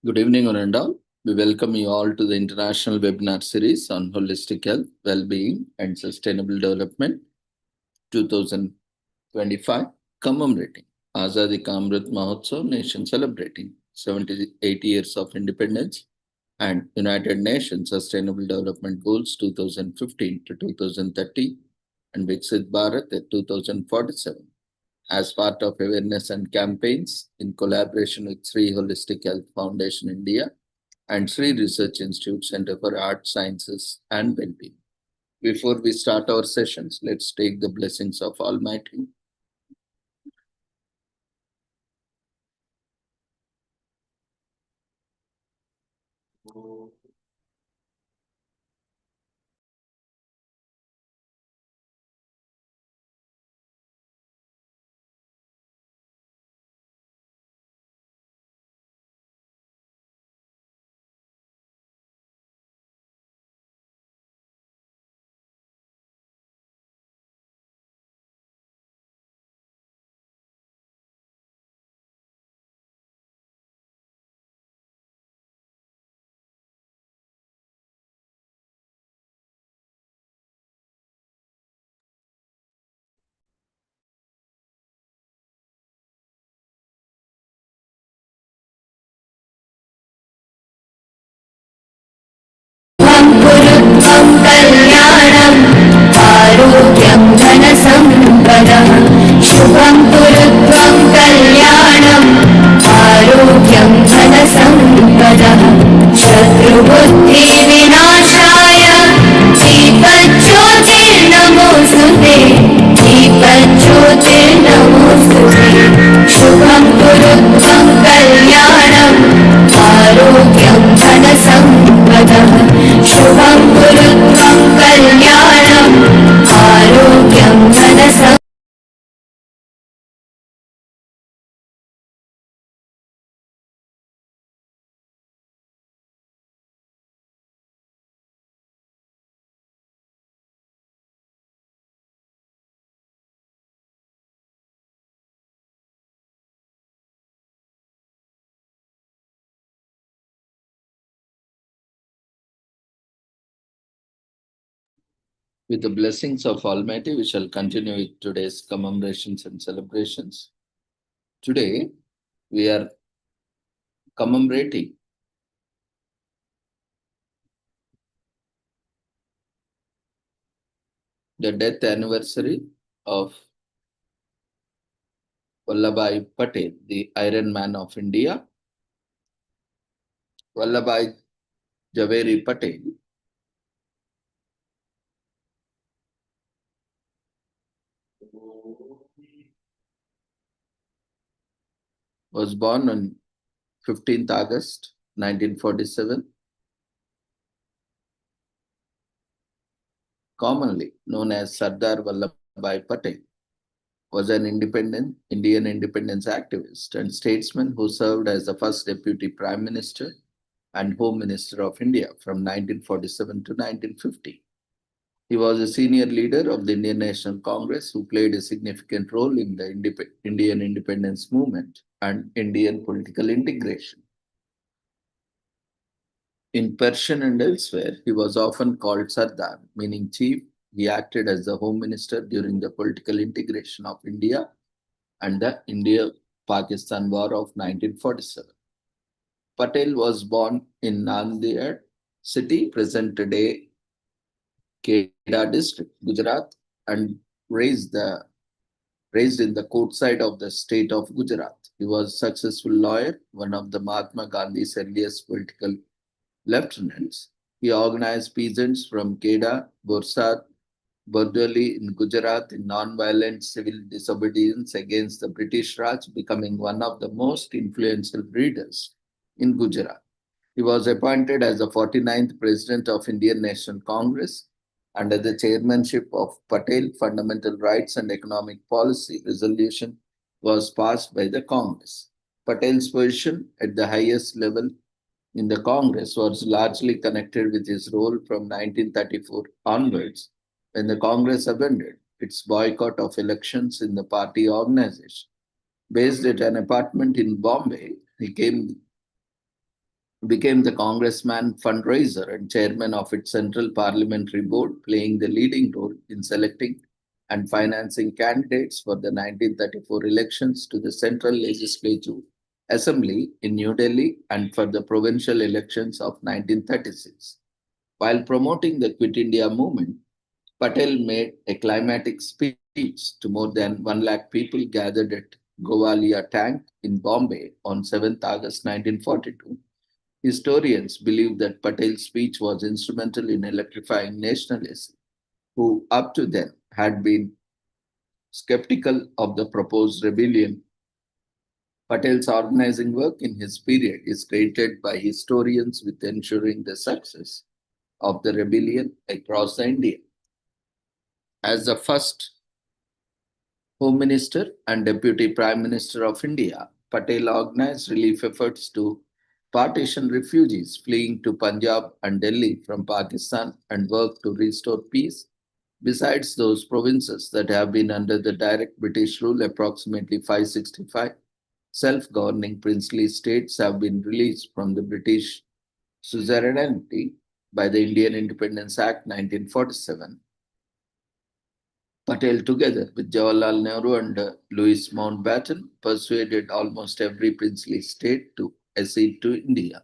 Good evening, Ananda. We welcome you all to the international webinar series on holistic health, well-being, and sustainable development 2025, commemorating Azadi Ka Amrit Mahotsav, nation celebrating 78 years of independence and United Nations Sustainable Development Goals 2015 to 2030 and Viksit Bharat at 2047 as part of awareness and campaigns in collaboration with Sri Holistic Health Foundation India and Sri Research Institute Center for Art Sciences and Wellbeing. Before we start our sessions, let's take the blessings of Almighty. गुरुत्वं कल्याणम् आरोग्यं धनसम्पदः शुभं गुरुत्वं कल्याणम् आरोग्यं धनसम्पदः शत्रुबुद्धिविनाशाय दीपज्योतिर्नमोऽस्तुते दीपज्योतिर्नमोऽस्तुते शुभं गुरुत्वं कल्याणम् आरोग्यं धनसम्पदः शुभं गुरुत्वं कल्याणम् आरोग्यं धनसम्पदः With the blessings of Almighty, we shall continue with today's commemorations and celebrations. Today, we are commemorating the death anniversary of Vallabhbhai Patel, the Iron Man of India. Vallabhbhai Javeri Patel was born on 15th August 1947, commonly known as Sardar Vallabhbhai Patel, was an independent Indian independence activist and statesman who served as the first Deputy Prime Minister and Home Minister of India from 1947 to 1950. He was a senior leader of the Indian National Congress who played a significant role in the Indian independence movement and Indian political integration. In Persian and elsewhere, he was often called Sardar, meaning chief. He acted as the Home Minister during the political integration of India and the India-Pakistan War of 1947. Patel was born in Nanded city, present today Kheda district, Gujarat, and raised in the courtside of the state of Gujarat. He was a successful lawyer, one of the Mahatma Gandhi's earliest political lieutenants. He organized peasants from Kheda, Borsad, Bardoli in Gujarat in non-violent civil disobedience against the British Raj, becoming one of the most influential leaders in Gujarat. He was appointed as the 49th President of Indian National Congress under the chairmanship of Patel. Fundamental Rights and Economic Policy resolution was passed by the Congress. Patel's position at the highest level in the Congress was largely connected with his role from 1934 onwards, when the Congress abandoned its boycott of elections in the party organization. Based at an apartment in Bombay, he came became the congressman fundraiser and chairman of its Central Parliamentary Board, playing the leading role in selecting and financing candidates for the 1934 elections to the Central Legislative Assembly in New Delhi and for the provincial elections of 1936. While promoting the Quit India movement, Patel made a climatic speech to more than 1 lakh people gathered at Gowalia Tank in Bombay on 7th August 1942. Historians believe that Patel's speech was instrumental in electrifying nationalists who, up to then, had been skeptical of the proposed rebellion. Patel's organizing work in his period is credited by historians with ensuring the success of the rebellion across India. As the first Home Minister and Deputy Prime Minister of India, Patel organized relief efforts to partition refugees fleeing to Punjab and Delhi from Pakistan and worked to restore peace. Besides those provinces that have been under the direct British rule, approximately 565 self-governing princely states have been released from the British suzerainty by the Indian Independence Act 1947. Patel, together with Jawaharlal Nehru and Louis Mountbatten, persuaded almost every princely state to accede to India.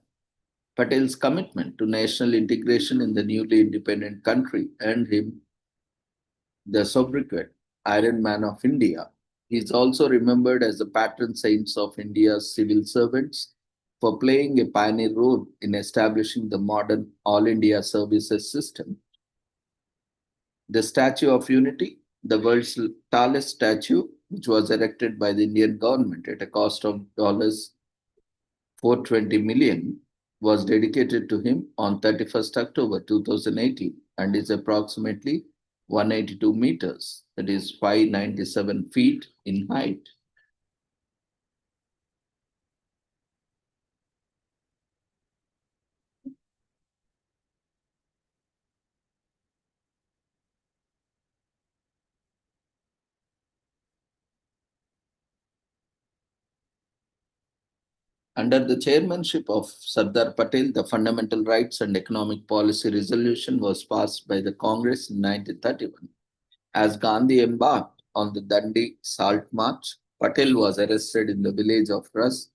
Patel's commitment to national integration in the newly independent country earned him the sobriquet Iron Man of India. He is also remembered as the patron saint of India's civil servants for playing a pioneer role in establishing the modern All India Services system. The Statue of Unity, the world's tallest statue, which was erected by the Indian government at a cost of $420 million, was dedicated to him on 31st October 2018 and is approximately 182 meters, that is 597 feet in height. Under the chairmanship of Sardar Patel, the Fundamental Rights and Economic Policy Resolution was passed by the Congress in 1931. As Gandhi embarked on the Dandi Salt March, Patel was arrested in the village of Ras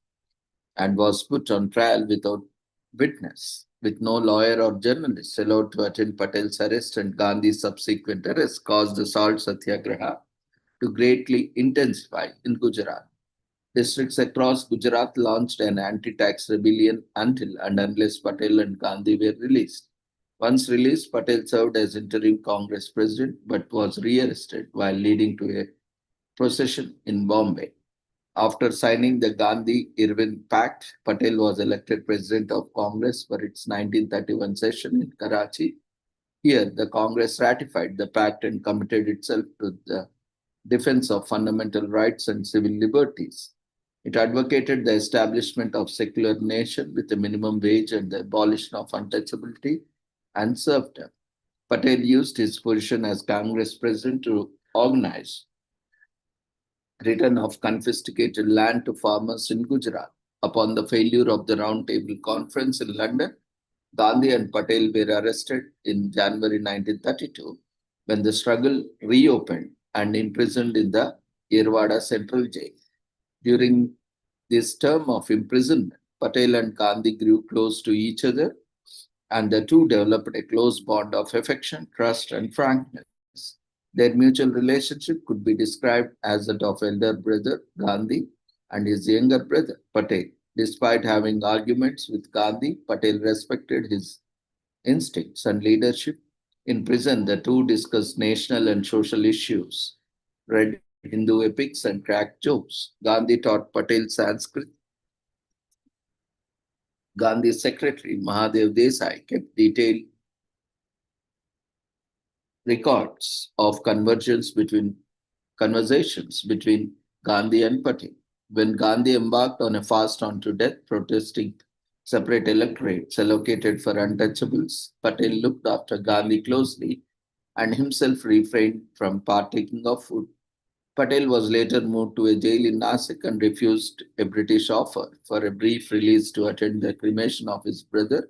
and was put on trial without witness, with no lawyer or journalist allowed to attend Patel's arrest, and Gandhi's subsequent arrest caused the Salt Satyagraha to greatly intensify in Gujarat. Districts across Gujarat launched an anti-tax rebellion until and unless Patel and Gandhi were released. Once released, Patel served as interim Congress president but was rearrested while leading to a procession in Bombay. After signing the Gandhi-Irwin Pact, Patel was elected president of Congress for its 1931 session in Karachi. Here, the Congress ratified the pact and committed itself to the defense of fundamental rights and civil liberties. It advocated the establishment of secular nation with a minimum wage and the abolition of untouchability and serfdom. Patel used his position as Congress president to organize return of confiscated land to farmers in Gujarat. Upon the failure of the Round Table Conference in London, Gandhi and Patel were arrested in January 1932 when the struggle reopened and imprisoned in the Yerwada Central Jail. During this term of imprisonment, Patel and Gandhi grew close to each other, and the two developed a close bond of affection, trust, and frankness. Their mutual relationship could be described as that of elder brother Gandhi and his younger brother Patel. Despite having arguments with Gandhi, Patel respected his instincts and leadership. In prison, the two discussed national and social issues, read Hindu epics, and cracked jokes. Gandhi taught Patel Sanskrit. Gandhi's secretary, Mahadev Desai, kept detailed records of conversations between Gandhi and Patel. When Gandhi embarked on a fast unto death, protesting separate electorates allocated for untouchables, Patel looked after Gandhi closely and himself refrained from partaking of food. Patel was later moved to a jail in Nasik and refused a British offer for a brief release to attend the cremation of his brother,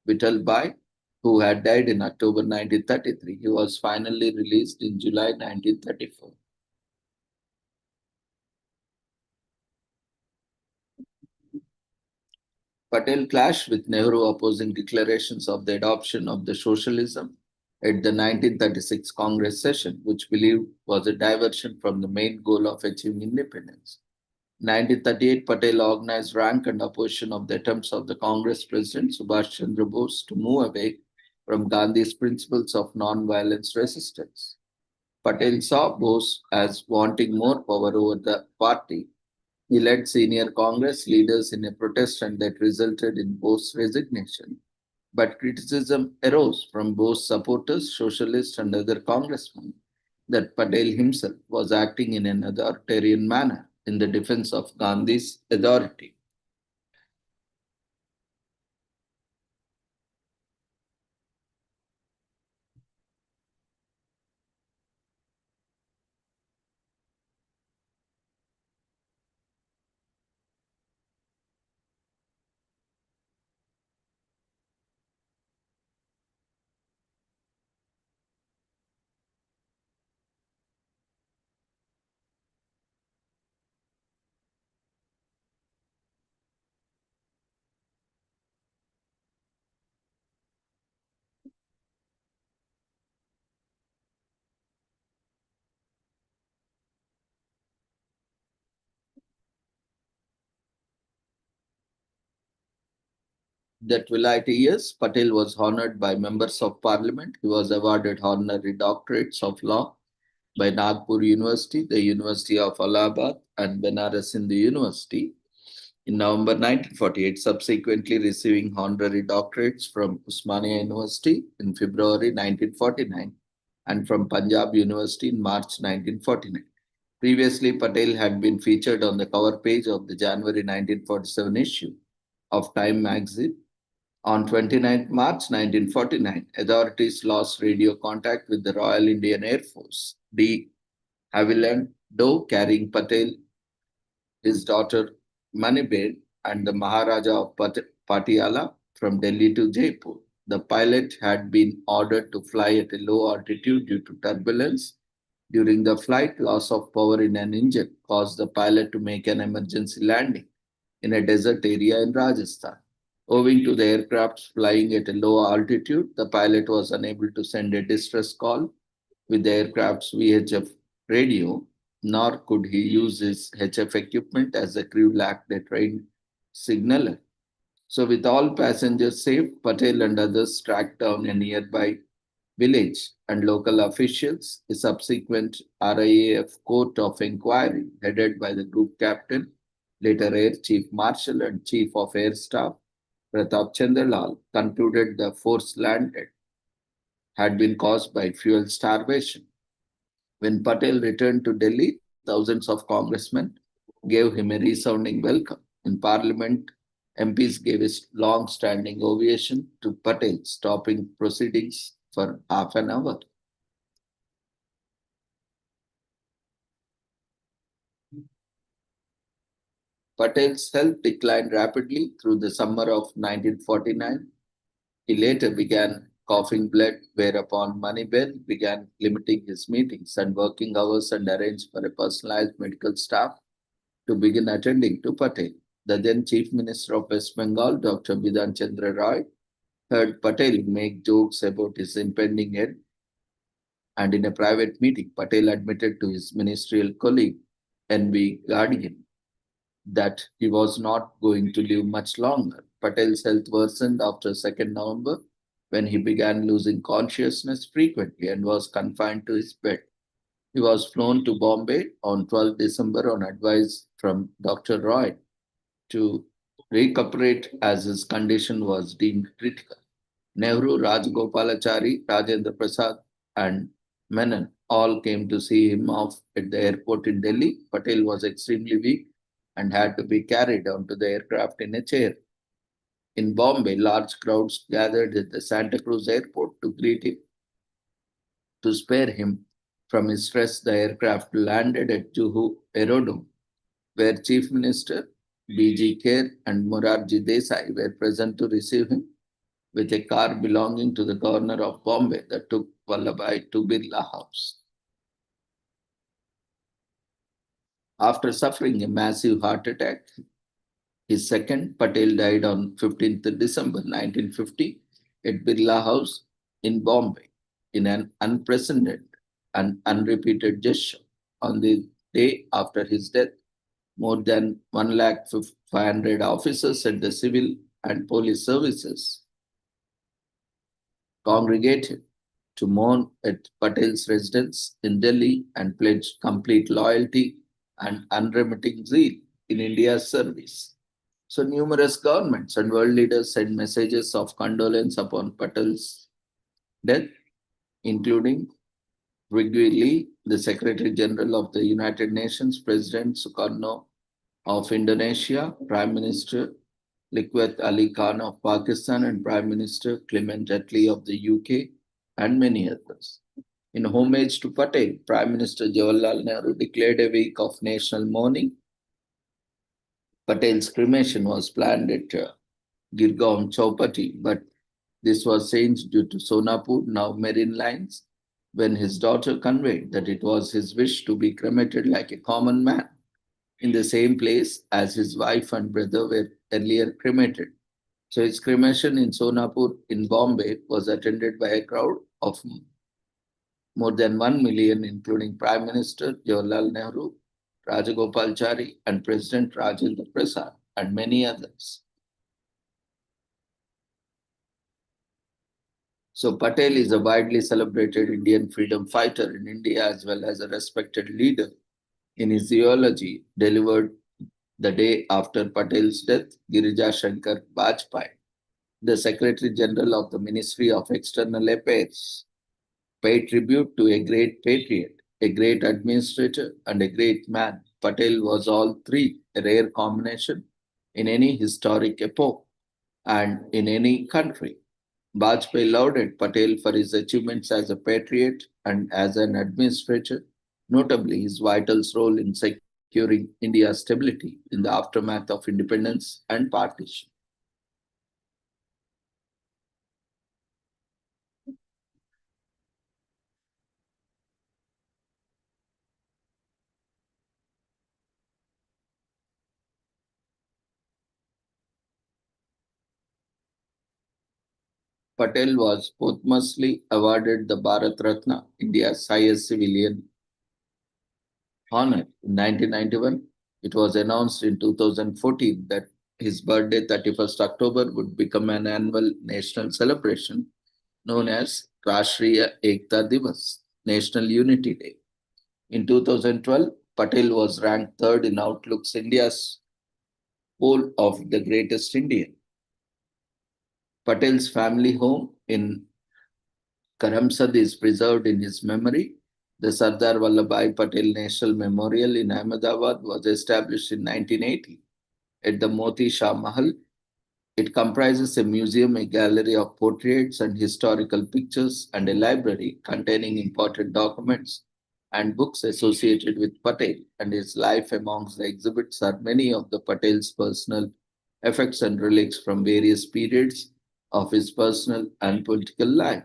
Vittal Bai, who had died in October 1933. He was finally released in July 1934. Patel clashed with Nehru opposing declarations of the adoption of the socialism at the 1936 Congress session, which believed was a diversion from the main goal of achieving independence. 1938, Patel organized rank and opposition of the attempts of the Congress President Subhash Chandra Bose to move away from Gandhi's principles of non-violence resistance. Patel saw Bose as wanting more power over the party. He led senior Congress leaders in a protest and that resulted in Bose's resignation. But criticism arose from Bose supporters, socialists, and other congressmen that Patel himself was acting in an authoritarian manner in the defense of Gandhi's authority. That twilight years, Patel was honored by members of parliament. He was awarded honorary doctorates of law by Nagpur University, the University of Allahabad, and Benares Hindu University. In November 1948, subsequently receiving honorary doctorates from Osmania University in February 1949 and from Punjab University in March 1949. Previously, Patel had been featured on the cover page of the January 1947 issue of Time magazine. On 29 March 1949, authorities lost radio contact with the Royal Indian Air Force. De Havilland Doe carrying Patel, his daughter Manibel, and the Maharaja of Patiala from Delhi to Jaipur. The pilot had been ordered to fly at a low altitude due to turbulence. During the flight, loss of power in an engine caused the pilot to make an emergency landing in a desert area in Rajasthan. Owing to the aircraft flying at a low altitude, the pilot was unable to send a distress call with the aircraft's VHF radio, nor could he use his HF equipment as the crew lacked a trained signaler. So, with all passengers safe, Patel and others tracked down a nearby village and local officials. A subsequent RIAF court of inquiry, headed by the group captain, later Air Chief Marshal and Chief of Air Staff, Pratap Chandralal, concluded the forced landed had been caused by fuel starvation. When Patel returned to Delhi, thousands of congressmen gave him a resounding welcome. In Parliament, MPs gave a long standing ovation to Patel, stopping proceedings for half an hour. Patel's health declined rapidly through the summer of 1949. He later began coughing blood, whereupon Manibel began limiting his meetings and working hours and arranged for a personalized medical staff to begin attending to Patel. The then Chief Minister of West Bengal, Dr. Bidhan Chandra Roy, heard Patel make jokes about his impending end, and in a private meeting, Patel admitted to his ministerial colleague, N.B. Guardian, that he was not going to live much longer. Patel's health worsened after 2nd November when he began losing consciousness frequently and was confined to his bed. He was flown to Bombay on 12 December on advice from Dr. Roy to recuperate as his condition was deemed critical. Nehru, Rajagopalachari, Rajendra Prasad, and Menon all came to see him off at the airport in Delhi. Patel was extremely weak and had to be carried onto the aircraft in a chair. In Bombay, large crowds gathered at the Santa Cruz airport to greet him. To spare him, From his stress, the aircraft landed at Juhu Aerodrome, where Chief Minister B.G. Kher and Morarji Desai were present to receive him with a car belonging to the governor of Bombay that took Vallabhai to Birla House. After suffering a massive heart attack, his second, Patel, died on 15th December 1950 at Birla House in Bombay in an unprecedented and unrepeated gesture. On the day after his death, more than 1,500,000 officers at the civil and police services congregated to mourn at Patel's residence in Delhi and pledged complete loyalty and unremitting zeal in India's service. So numerous governments and world leaders sent messages of condolence upon Patel's death, including Wrigley Lee, the Secretary General of the United Nations, President Sukarno of Indonesia, Prime Minister Liaquat Ali Khan of Pakistan, and Prime Minister Clement Attlee of the UK, and many others. In homage to Patel, Prime Minister Jawaharlal Nehru declared a week of national mourning. Patel's cremation was planned at Girgaon Chowpatty, but this was changed due to Sonapur, now Marine Lines, when his daughter conveyed that it was his wish to be cremated like a common man in the same place as his wife and brother were earlier cremated. So his cremation in Sonapur in Bombay was attended by a crowd of more than 1 million, including Prime Minister Jawaharlal Nehru, Rajagopalachari, and President Rajendra Prasad, and many others. So Patel is a widely celebrated Indian freedom fighter in India as well as a respected leader. In his eulogy delivered the day after Patel's death, Girija Shankar Bajpai, the Secretary General of the Ministry of External Affairs, paid tribute to a great patriot, a great administrator, and a great man. Patel was all three, a rare combination in any historic epoch and in any country. Bajpai lauded Patel for his achievements as a patriot and as an administrator, notably his vital role in securing India's stability in the aftermath of independence and partition. Patel was posthumously awarded the Bharat Ratna, India's highest civilian honor, in 1991. It was announced in 2014 that his birthday, 31st October, would become an annual national celebration known as Rashtriya Ekta Divas, National Unity Day. In 2012, Patel was ranked third in Outlook's India's poll of the greatest Indian. Patel's family home in Karamsad is preserved in his memory. The Sardar Vallabhbhai Patel National Memorial in Ahmedabad was established in 1980 at the Moti Shah Mahal. It comprises a museum, a gallery of portraits and historical pictures, and a library containing important documents and books associated with Patel and his life. Amongst the exhibits are many of the Patel's personal effects and relics from various periods of his personal and political life.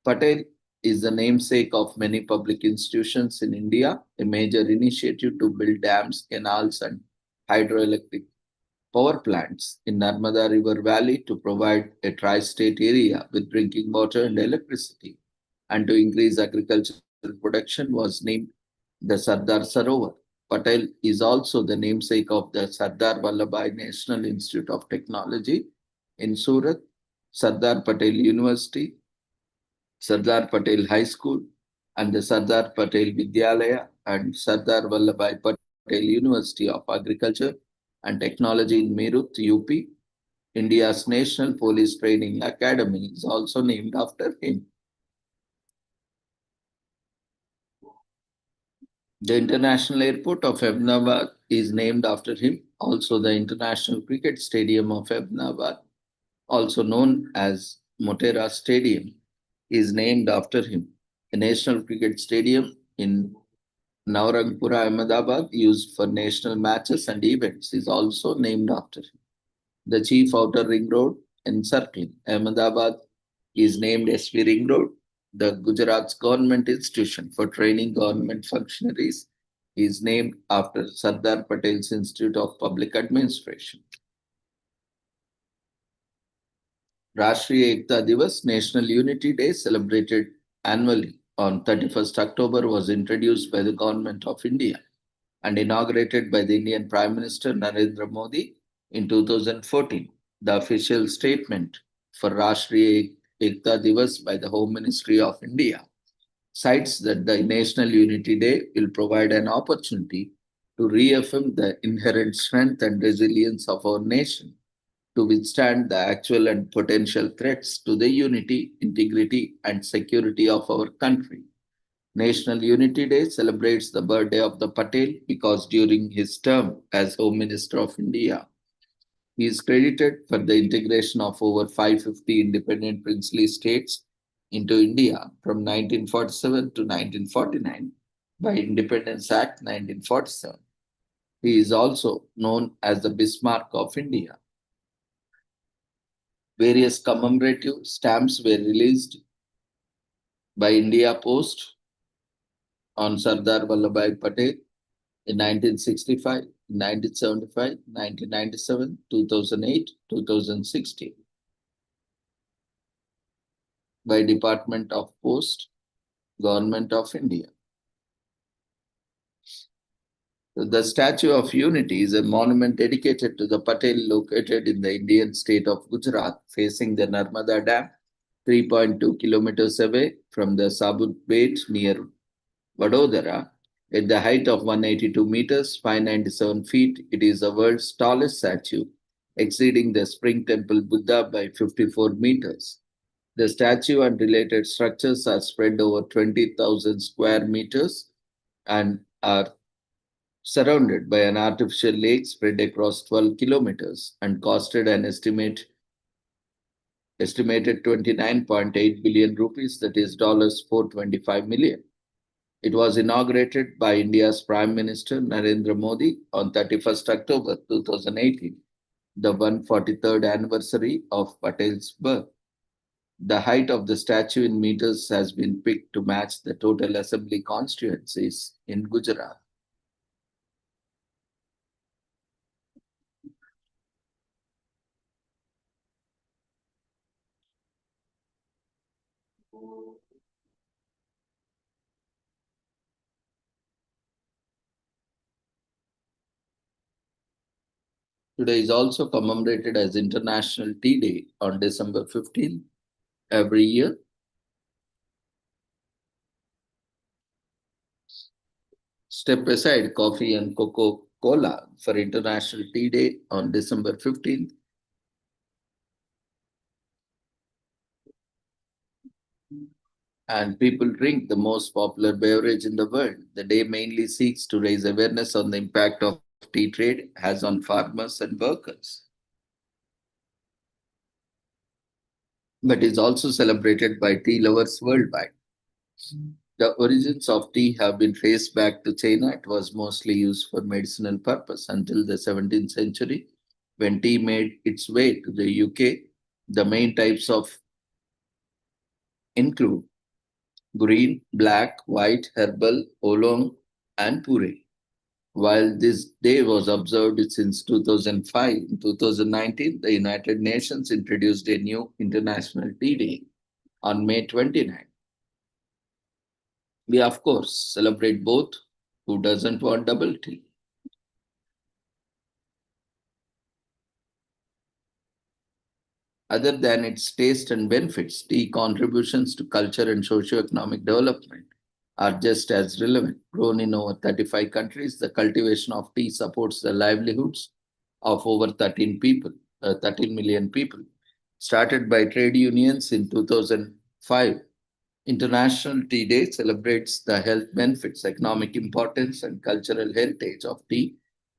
Patel is the namesake of many public institutions in India, a major initiative to build dams, canals, and hydroelectric power plants in Narmada River Valley to provide a tri-state area with drinking water and electricity, and to increase agricultural production was named the Sardar Sarovar. Patel is also the namesake of the Sardar Vallabhbhai National Institute of Technology in Surat, Sardar Patel University, Sardar Patel High School, and the Sardar Patel Vidyalaya and Sardar Vallabhbhai Patel University of Agriculture and Technology in Meerut, UP. India's National Police Training Academy is also named after him. The International Airport of Ahmedabad is named after him. Also, the International Cricket Stadium of Ahmedabad, also known as Motera Stadium, is named after him. A national cricket stadium in Navrangpura, Ahmedabad, used for national matches and events, is also named after him. The chief outer ring road encircling Ahmedabad is named SV Ring Road. The Gujarat's government institution for training government functionaries is named after Sardar Patel's Institute of Public Administration. Rashtriya Ekta Divas, National Unity Day, celebrated annually on 31st October, was introduced by the Government of India and inaugurated by the Indian Prime Minister Narendra Modi in 2014. The official statement for Rashtriya Ekta Divas by the Home Ministry of India cites that the National Unity Day will provide an opportunity to reaffirm the inherent strength and resilience of our nation to withstand the actual and potential threats to the unity, integrity, and security of our country. National Unity Day celebrates the birthday of the Patel because during his term as Home Minister of India, he is credited for the integration of over 550 independent princely states into India from 1947 to 1949 by Independence Act 1947. He is also known as the Bismarck of India. Various commemorative stamps were released by India Post on Sardar Vallabhbhai Patel in 1965, 1975, 1997, 2008, 2016 by Department of Post, Government of India. The Statue of Unity is a monument dedicated to the Patel located in the Indian state of Gujarat, facing the Narmada Dam, 3.2 kilometers away from the Sabut Bait near Vadodara. At the height of 182 meters, 597 feet, it is the world's tallest statue, exceeding the Spring Temple Buddha by 54 meters. The statue and related structures are spread over 20,000 square meters and are surrounded by an artificial lake spread across 12 kilometers and costed an estimated 29.8 billion rupees, that is $425 million. It was inaugurated by India's Prime Minister Narendra Modi on 31st October 2018, the 143rd anniversary of Patel's birth. The height of the statue in meters has been picked to match the total assembly constituencies in Gujarat. Today is also commemorated as International Tea Day on December 15th every year. Step aside coffee and Coca-Cola for International Tea Day on December 15th. And people drink the most popular beverage in the world. The day mainly seeks to raise awareness on the impact of tea trade has on farmers and workers, but is also celebrated by tea lovers worldwide. The origins of tea have been traced back to China. It was mostly used for medicinal purpose until the 17th century, when tea made its way to the UK. The main types of include green, black, white, herbal, oolong, and pure. While this day was observed since 2005, in 2019, the United Nations introduced a new International Tea Day on May 29. We, of course, celebrate both. Who doesn't want double tea? Other than its taste and benefits, tea contributions to culture and socio-economic development are just as relevant. Grown in over 35 countries, the cultivation of tea supports the livelihoods of over 13 million people. Started by trade unions in 2005, International Tea Day celebrates the health benefits, economic importance, and cultural heritage of tea,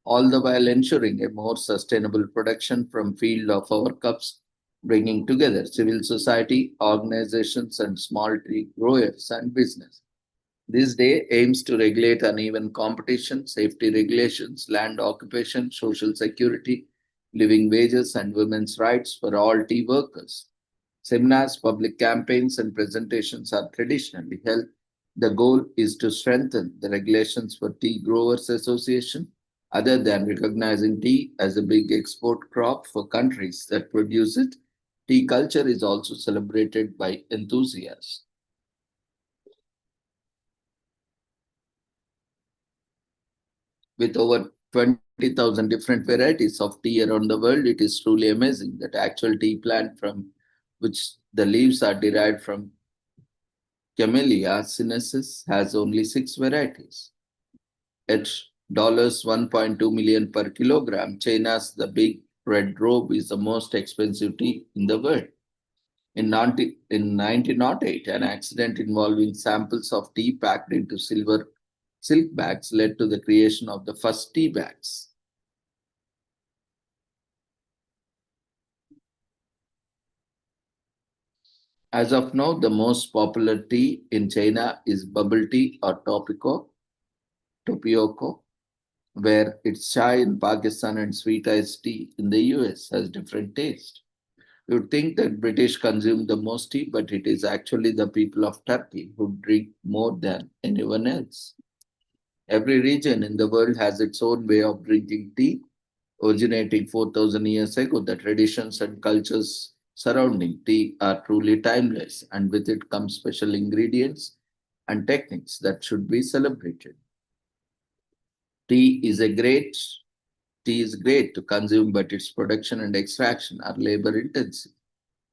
all the while ensuring a more sustainable production from field of our cups bringing together civil society, organizations, and small tea growers and business. This day aims to regulate uneven competition, safety regulations, land occupation, social security, living wages, and women's rights for all tea workers. Seminars, public campaigns, and presentations are traditionally held. The goal is to strengthen the regulations for Tea Growers Association, other than recognizing tea as a big export crop for countries that produce it. Tea culture is also celebrated by enthusiasts. With over 20,000 different varieties of tea around the world, it is truly amazing that actual tea plant from which the leaves are derived from Camellia sinensis has only 6 varieties. At $1.2 million per kilogram, China's The Big Red Robe is the most expensive tea in the world. In 1908, an accident involving samples of tea packed into silver silk bags led to the creation of the first tea bags. As of now, the most popular tea in China is bubble tea or tapioca, where it's chai in Pakistan and sweet iced tea in the US has different taste. You would think that British consume the most tea, but it is actually the people of Turkey who drink more than anyone else. Every region in the world has its own way of drinking tea. Originating 4,000 years ago, the traditions and cultures surrounding tea are truly timeless, and with it come special ingredients and techniques that should be celebrated. Tea is a great Tea is great to consume, but its production and extraction are labor intensive.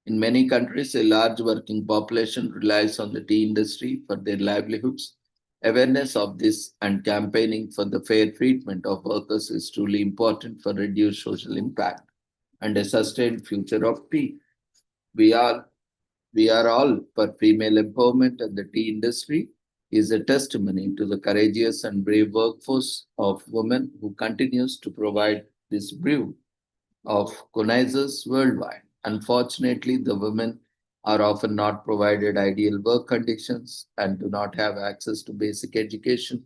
In many countries, a large working population relies on the tea industry for their livelihoods. Awareness of this and campaigning for the fair treatment of workers is truly important for reduced social impact and a sustained future of tea. We are we are all for female empowerment, and the tea industry is a testimony to the courageous and brave workforce of women who continues to provide this brew of colonizers worldwide. Unfortunately, the women are often not provided ideal work conditions and do not have access to basic education.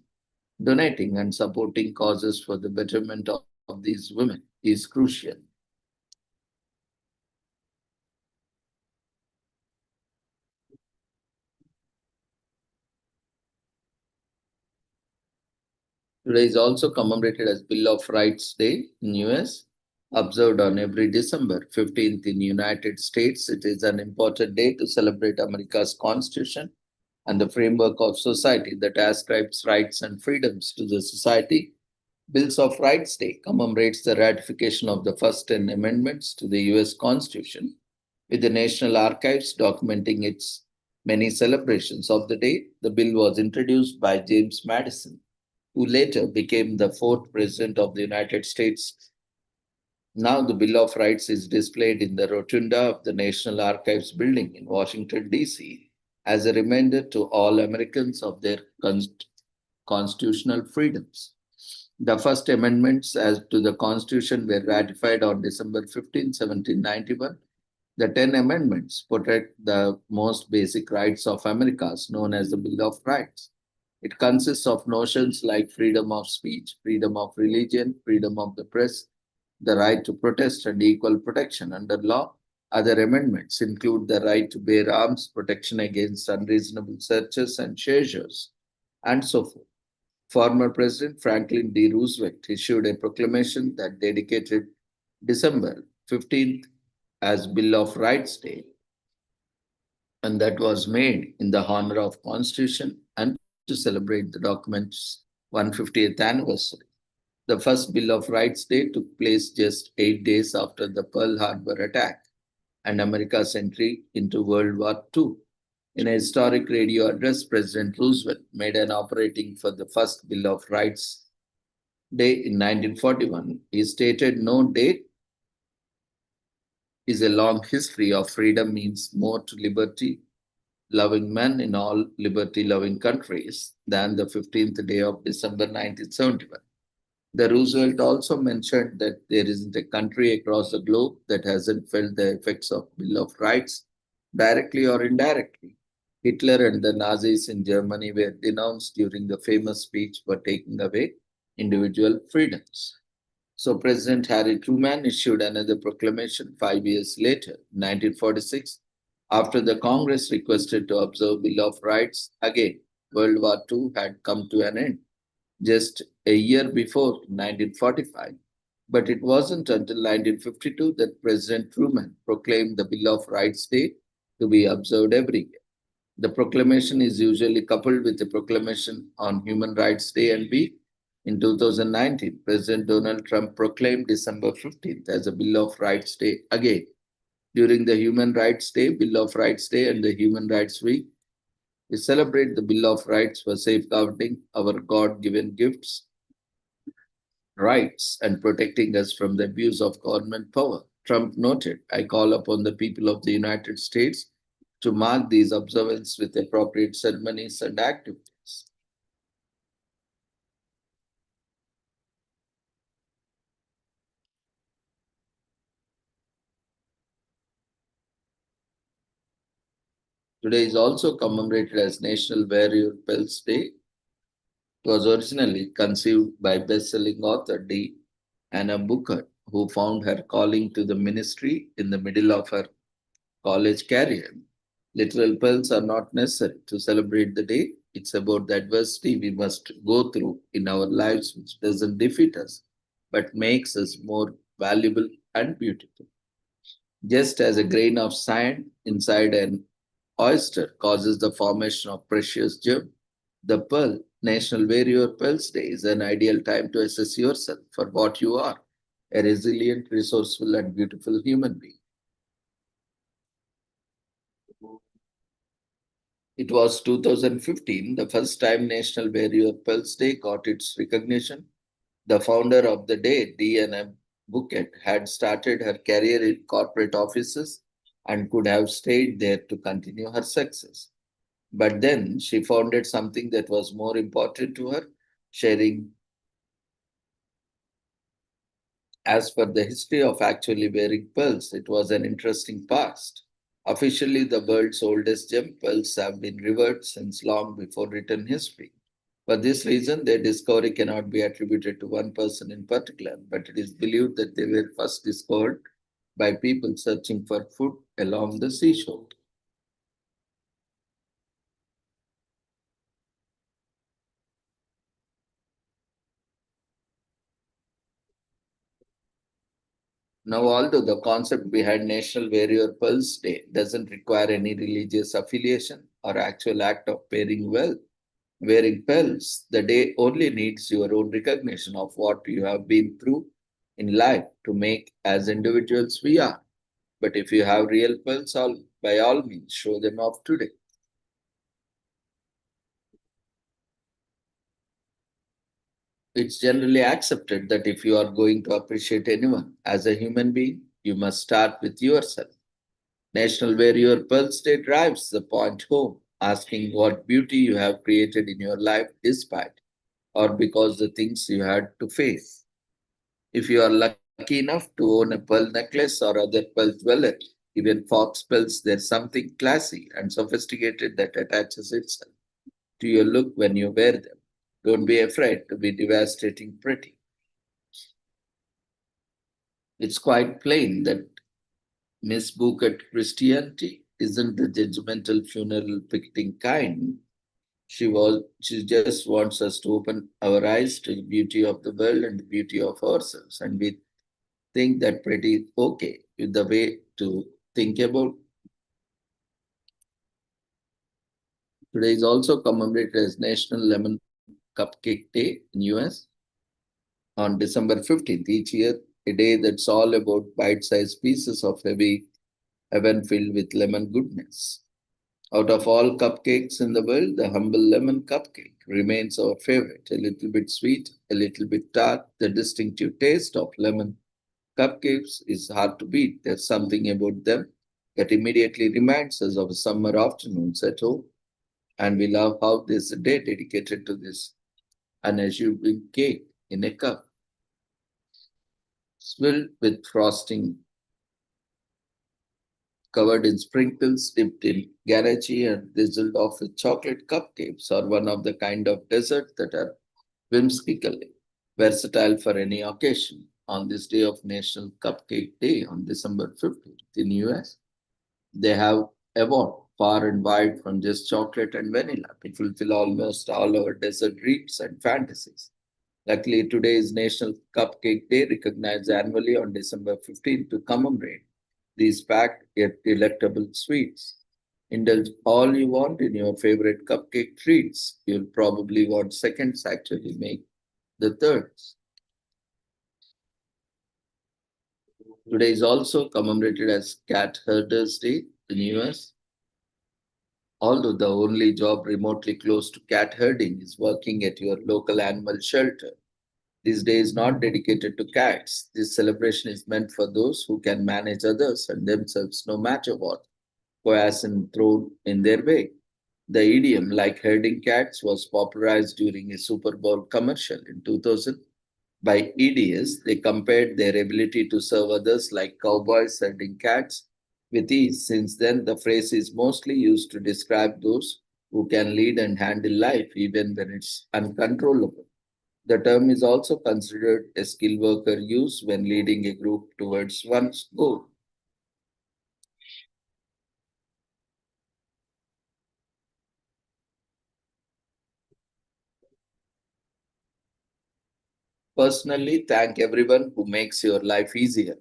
Donating and supporting causes for the betterment of these women is crucial. Today is also commemorated as Bill of Rights Day in US, observed on every December 15th in United States. It is an important day to celebrate America's Constitution and the framework of society that ascribes rights and freedoms to the society. Bills of Rights Day commemorates the ratification of the first 10 amendments to the US Constitution, with the National Archives documenting its many celebrations of the day. The bill was introduced by James Madison, who later became the fourth President of the United States. Now, the Bill of Rights is displayed in the rotunda of the National Archives building in Washington, D.C., as a reminder to all Americans of their constitutional freedoms. The first amendments as to the Constitution were ratified on December 15, 1791. The 10 amendments protect the most basic rights of Americans, known as the Bill of Rights. It consists of notions like freedom of speech, freedom of religion, freedom of the press, the right to protest, and equal protection under law. Other amendments include the right to bear arms, protection against unreasonable searches and seizures, and so forth. Former President Franklin D. Roosevelt issued a proclamation that dedicated December 15th as Bill of Rights Day, and that was made in the honor of Constitution and to celebrate the document's 150th anniversary. The first Bill of Rights Day took place just 8 days after the Pearl Harbor attack and America's entry into World War II. In a historic radio address, President Roosevelt made an operating for the first Bill of Rights Day in 1941. He stated, "No day is a long history of freedom means more to liberty loving men in all liberty loving countries than the 15th day of December 1971. The Roosevelt also mentioned that there isn't a country across the globe that hasn't felt the effects of Bill of Rights directly or indirectly. Hitler and the Nazis in Germany were denounced during the famous speech for taking away individual freedoms. So President Harry Truman issued another proclamation 5 years later, 1946, after the Congress requested to observe Bill of Rights again. World War II had come to an end just a year before 1945. But it wasn't until 1952 that President Truman proclaimed the Bill of Rights Day to be observed every year. The proclamation is usually coupled with a proclamation on Human Rights Day and Week. In 2019, President Donald Trump proclaimed December 15th as a Bill of Rights Day again. During the Human Rights Day, Bill of Rights Day, and the Human Rights Week, we celebrate the Bill of Rights for safeguarding our God given gifts, rights, and protecting us from the abuse of government power. Trump noted, I call upon the people of the United States to mark these observances with appropriate ceremonies and activities. Today is also commemorated as National Wear Your Pels Day. It was originally conceived by best-selling author D. Anna Booker, who found her calling to the ministry in the middle of her college career. Literal pearls are not necessary to celebrate the day. It's about the adversity we must go through in our lives, which doesn't defeat us, but makes us more valuable and beautiful. Just as a grain of sand inside an oyster causes the formation of precious gem, the pearl, National Wear Your Pearls Day, is an ideal time to assess yourself for what you are, a resilient, resourceful, and beautiful human being. It was 2015, the first time National Wear Your Pearls Day got its recognition. The founder of the day, D.N.M. Bouquet, had started her career in corporate offices and could have stayed there to continue her success. But then she founded something that was more important to her, sharing. As for the history of actually wearing pearls, it was an interesting past. Officially, the world's oldest gem pearls have been revered since long before written history. For this reason, their discovery cannot be attributed to one person in particular, but it is believed that they were first discovered by people searching for food along the seashore. Now, although the concept behind National Wear Your Pearls Day doesn't require any religious affiliation or actual act of wearing pearls, the day only needs your own recognition of what you have been through in life to make as individuals we are. But if you have real pearls, by all means, show them off today. It's generally accepted that if you are going to appreciate anyone as a human being, you must start with yourself. National Wear Your Pearls Day drives the point home, asking what beauty you have created in your life despite or because the things you had to face. If you are lucky enough to own a pearl necklace or other pearl jewelry, even fox pearls, there's something classy and sophisticated that attaches itself to your look when you wear them. Don't be afraid to be devastating pretty. It's quite plain that Miss Bouquet Christianity isn't the judgmental funeral picketing kind. She just wants us to open our eyes to the beauty of the world and the beauty of ourselves. And we think that pretty okay with the way to think about. Today is also commemorated as National Lemon Cupcake Day in US on December 15th each year, a day that's all about bite-sized pieces of heaven filled with lemon goodness. Out of all cupcakes in the world, the humble lemon cupcake remains our favorite. A little bit sweet, a little bit tart, the distinctive taste of lemon cupcakes is hard to beat. There's something about them that immediately reminds us of summer afternoons at home. And we love how there's a day dedicated to this unassuming cake in a cup. filled with frosting, covered in sprinkles, dipped in ganache, and drizzled off with chocolate cupcakes, are one of the kind of desserts that are whimsically versatile for any occasion. On this day of National Cupcake Day on December 15th in US, they have evolved far and wide from just chocolate and vanilla to fulfill almost all our dessert dreams and fantasies. Luckily, today is National Cupcake Day, recognized annually on December 15th to commemorate these packed yet delectable sweets. Indulge all you want in your favorite cupcake treats. You'll probably want seconds, actually make the thirds. Today is also commemorated as Cat Herders Day in US. Although the only job remotely close to cat herding is working at your local animal shelter. This day is not dedicated to cats. This celebration is meant for those who can manage others and themselves no matter what coerce and thrown in their way. The idiom, like herding cats, was popularized during a Super Bowl commercial in 2000 by EDS. They compared their ability to serve others like cowboys herding cats with ease. Since then, the phrase is mostly used to describe those who can lead and handle life even when it's uncontrollable. The term is also considered a skill worker used when leading a group towards one's goal. Personally, thank everyone who makes your life easier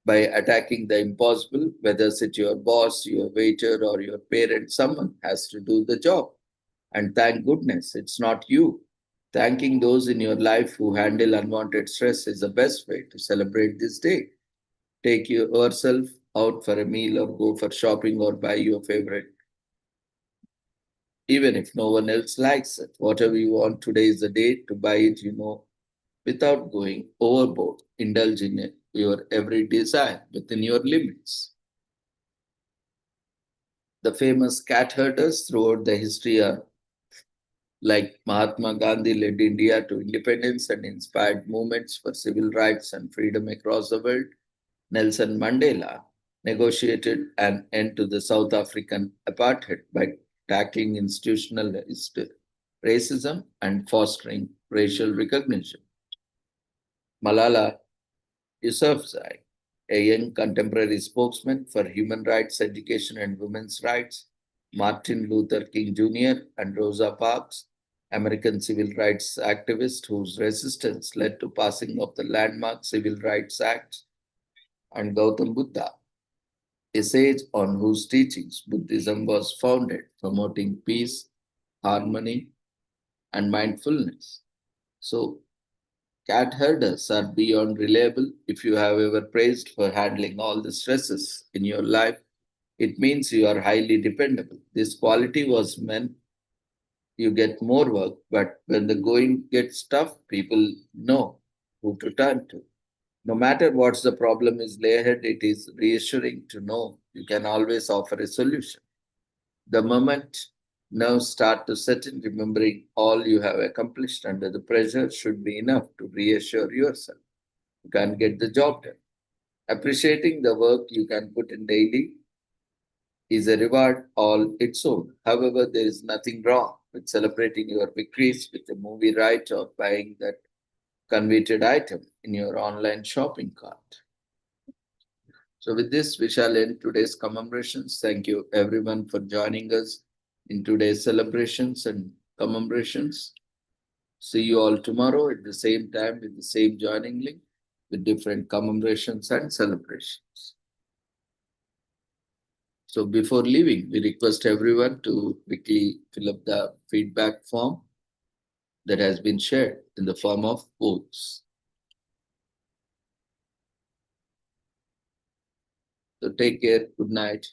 by attacking the impossible, whether it's your boss, your waiter, or your parent. Someone has to do the job. And thank goodness it's not you. Thanking those in your life who handle unwanted stress is the best way to celebrate this day. Take yourself out for a meal or go for shopping or buy your favorite, even if no one else likes it. Whatever you want, today is the day to buy it, without going overboard. Indulge in it, your every desire within your limits. The famous cat herders throughout the history are like Mahatma Gandhi led India to independence and inspired movements for civil rights and freedom across the world. Nelson Mandela negotiated an end to the South African apartheid by tackling institutionalized racism and fostering racial recognition. Malala Yousafzai, a young contemporary spokesman for human rights, education, and women's rights, Martin Luther King Jr. and Rosa Parks, American civil rights activists whose resistance led to passing of the landmark Civil Rights Act, and Gautam Buddha, a sage on whose teachings Buddhism was founded, promoting peace, harmony, and mindfulness. So, cat herders are beyond reliable. If you have ever praised for handling all the stresses in your life, it means you are highly dependable. This quality was meant you get more work, but when the going gets tough, people know who to turn to. No matter what the problem is lay ahead, it is reassuring to know you can always offer a solution. The moment nerves start to set in, remembering all you have accomplished under the pressure should be enough to reassure yourself. You can get the job done. Appreciating the work you can put in daily is a reward all its own. However, there is nothing wrong with celebrating your victories with a movie ride or buying that coveted item in your online shopping cart. So with this, we shall end today's commemorations. Thank you everyone for joining us in today's celebrations and commemorations. See you all tomorrow at the same time with the same joining link with different commemorations and celebrations. So before leaving, we request everyone to quickly fill up the feedback form that has been shared in the form of votes. So take care. Good night.